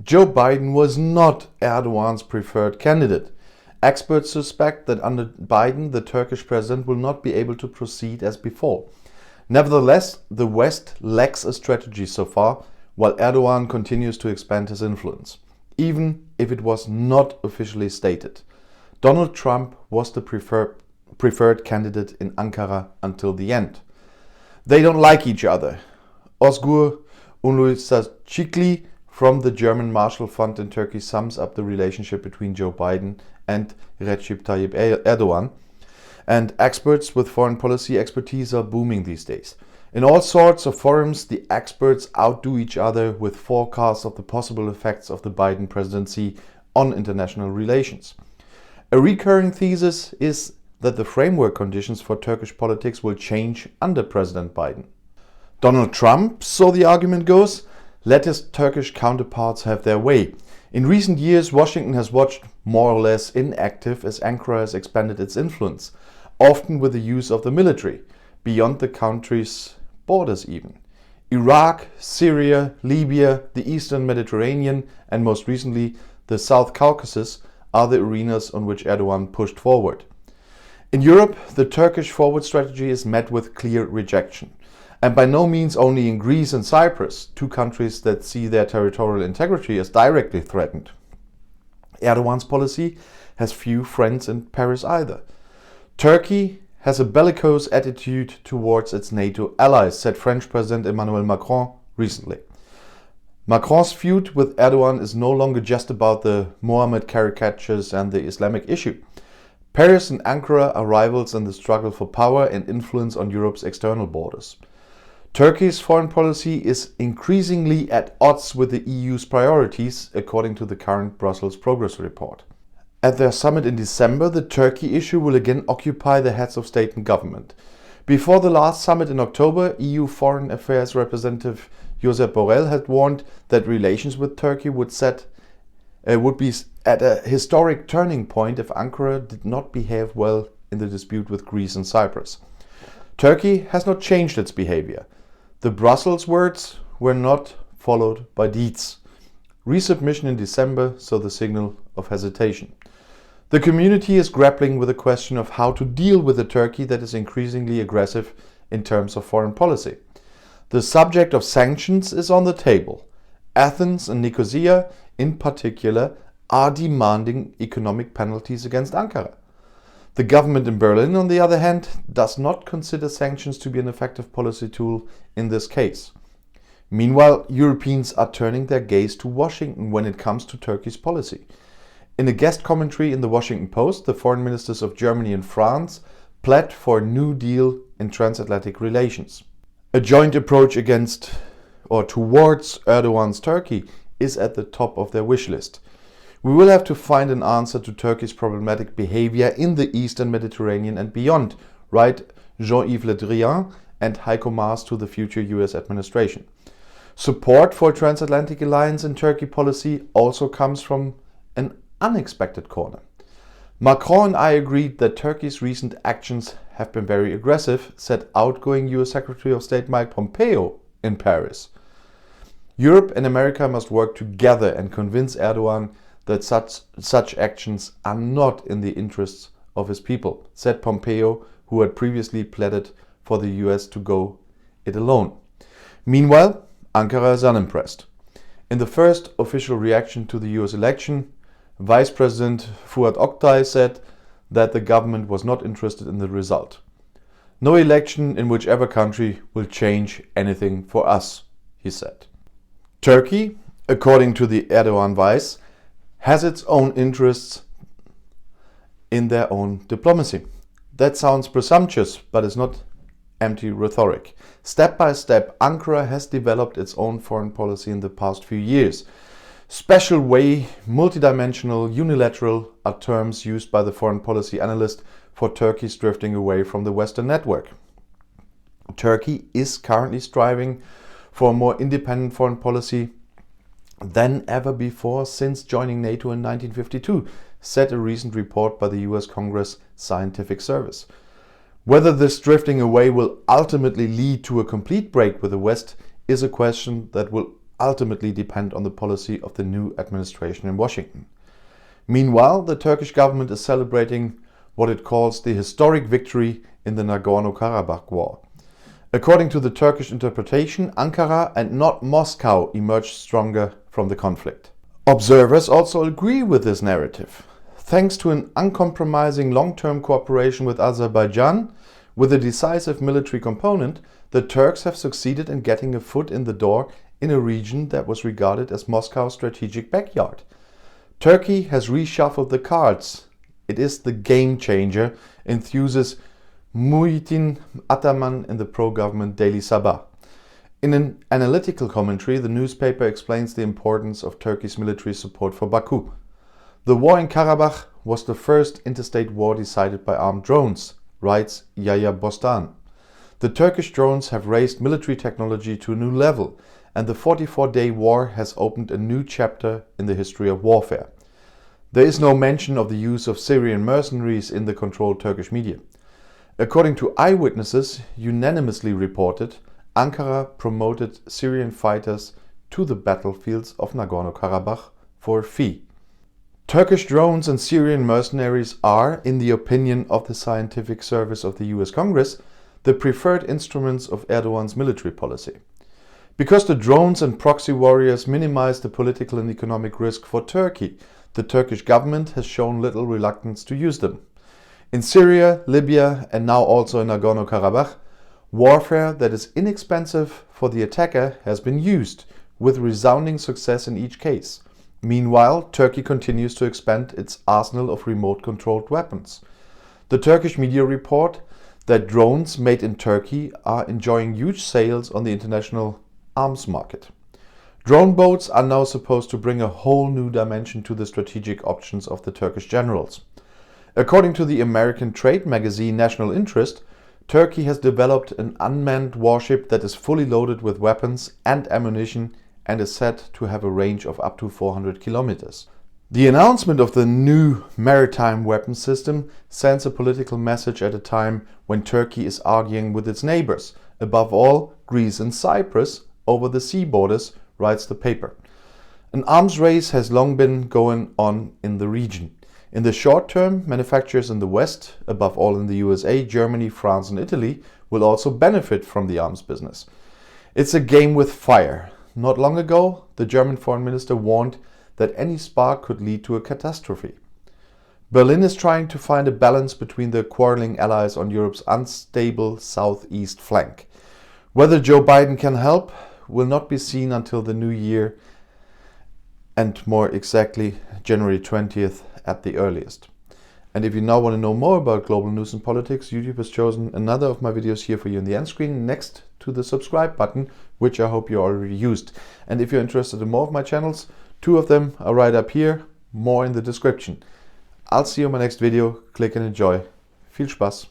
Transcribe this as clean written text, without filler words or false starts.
Joe Biden was not Erdogan's preferred candidate. Experts suspect that under Biden, the Turkish president will not be able to proceed as before. Nevertheless, the West lacks a strategy so far, while Erdogan continues to expand his influence, even if it was not officially stated. Donald Trump was the preferred candidate in Ankara until the end. They don't like each other. Özgür Ünlüsarcıklı from the German Marshall Fund in Turkey sums up the relationship between Joe Biden and Recep Tayyip Erdogan. And experts with foreign policy expertise are booming these days. In all sorts of forums, the experts outdo each other with forecasts of the possible effects of the Biden presidency on international relations. A recurring thesis is that the framework conditions for Turkish politics will change under President Biden. Donald Trump, so the argument goes, let his Turkish counterparts have their way. In recent years, Washington has watched more or less inactive as Ankara has expanded its influence, often with the use of the military, beyond the country's borders even. Iraq, Syria, Libya, the Eastern Mediterranean, and most recently the South Caucasus are the arenas on which Erdogan pushed forward. In Europe, the Turkish forward strategy is met with clear rejection. And by no means only in Greece and Cyprus, two countries that see their territorial integrity as directly threatened. Erdogan's policy has few friends in Paris either. Turkey has a bellicose attitude towards its NATO allies, said French President Emmanuel Macron recently. Macron's feud with Erdogan is no longer just about the Mohammed caricatures and the Islamic issue. Paris and Ankara are rivals in the struggle for power and influence on Europe's external borders. Turkey's foreign policy is increasingly at odds with the EU's priorities, according to the current Brussels Progress Report. At their summit in December, the Turkey issue will again occupy the heads of state and government. Before the last summit in October, EU Foreign Affairs Representative Josep Borrell had warned that relations with Turkey would be at a historic turning point if Ankara did not behave well in the dispute with Greece and Cyprus. Turkey has not changed its behavior. The Brussels words were not followed by deeds. Resubmission in December saw the signal of hesitation. The community is grappling with the question of how to deal with a Turkey that is increasingly aggressive in terms of foreign policy. The subject of sanctions is on the table. Athens and Nicosia, in particular, are demanding economic penalties against Ankara. The government in Berlin, on the other hand, does not consider sanctions to be an effective policy tool in this case. Meanwhile, Europeans are turning their gaze to Washington when it comes to Turkey's policy. In a guest commentary in the Washington Post, the foreign ministers of Germany and France pled for a new deal in transatlantic relations. A joint approach against or towards Erdogan's Turkey is at the top of their wish list. We will have to find an answer to Turkey's problematic behavior in the Eastern Mediterranean and beyond, write Jean-Yves Le Drian and Heiko Maas to the future US administration. Support for a transatlantic alliance in Turkey policy also comes from an unexpected corner. Macron and I agreed that Turkey's recent actions have been very aggressive, said outgoing US Secretary of State Mike Pompeo in Paris. Europe and America must work together and convince Erdogan that such actions are not in the interests of his people, said Pompeo, who had previously pleaded for the US to go it alone. Meanwhile, Ankara is unimpressed. In the first official reaction to the US election, Vice President Fuat Oktay said that the government was not interested in the result. No election in whichever country will change anything for us, he said. Turkey, according to the Erdogan vice, has its own interests in their own diplomacy. That sounds presumptuous, but is not empty rhetoric. Step by step, Ankara has developed its own foreign policy in the past few years. Special way, multidimensional, unilateral are terms used by the foreign policy analyst for Turkey's drifting away from the Western network. Turkey is currently striving for a more independent foreign policy than ever before since joining NATO in 1952, said a recent report by the US Congress Scientific Service. Whether this drifting away will ultimately lead to a complete break with the West is a question that will ultimately depend on the policy of the new administration in Washington. Meanwhile, the Turkish government is celebrating what it calls the historic victory in the Nagorno-Karabakh war. According to the Turkish interpretation, Ankara and not Moscow emerged stronger from the conflict. Observers also agree with this narrative. Thanks to an uncompromising long-term cooperation with Azerbaijan, with a decisive military component, the Turks have succeeded in getting a foot in the door in a region that was regarded as Moscow's strategic backyard. Turkey has reshuffled the cards. It is the game changer, enthuses Muhittin Ataman in the pro-government Daily Sabah. In an analytical commentary, the newspaper explains the importance of Turkey's military support for Baku. The war in Karabakh was the first interstate war decided by armed drones, writes Yahya Bostan. The Turkish drones have raised military technology to a new level, and the 44-day war has opened a new chapter in the history of warfare. There is no mention of the use of Syrian mercenaries in the controlled Turkish media. According to eyewitnesses, unanimously reported, Ankara promoted Syrian fighters to the battlefields of Nagorno-Karabakh for a fee. Turkish drones and Syrian mercenaries are, in the opinion of the Scientific Service of the US Congress, the preferred instruments of Erdogan's military policy. Because the drones and proxy warriors minimize the political and economic risk for Turkey, the Turkish government has shown little reluctance to use them. In Syria, Libya, and now also in Nagorno-Karabakh, warfare that is inexpensive for the attacker has been used, with resounding success in each case. Meanwhile, Turkey continues to expand its arsenal of remote-controlled weapons. The Turkish media report that drones made in Turkey are enjoying huge sales on the international arms market. Drone boats are now supposed to bring a whole new dimension to the strategic options of the Turkish generals. According to the American trade magazine National Interest, Turkey has developed an unmanned warship that is fully loaded with weapons and ammunition and is said to have a range of up to 400 kilometers. The announcement of the new maritime weapon system sends a political message at a time when Turkey is arguing with its neighbors, above all Greece and Cyprus, over the sea borders, writes the paper. An arms race has long been going on in the region. In the short term, manufacturers in the West, above all in the USA, Germany, France and Italy, will also benefit from the arms business. It's a game with fire. Not long ago, the German foreign minister warned that any spark could lead to a catastrophe. Berlin is trying to find a balance between the quarreling allies on Europe's unstable southeast flank. Whether Joe Biden can help will not be seen until the new year, and more exactly January 20th at the earliest. And if you now want to know more about global news and politics, YouTube has chosen another of my videos here for you in the end screen next to the subscribe button, which I hope you already used. And if you're interested in more of my channels, 2 of them are right up here, more in the description. I'll see you in my next video. Click and enjoy. Viel Spaß!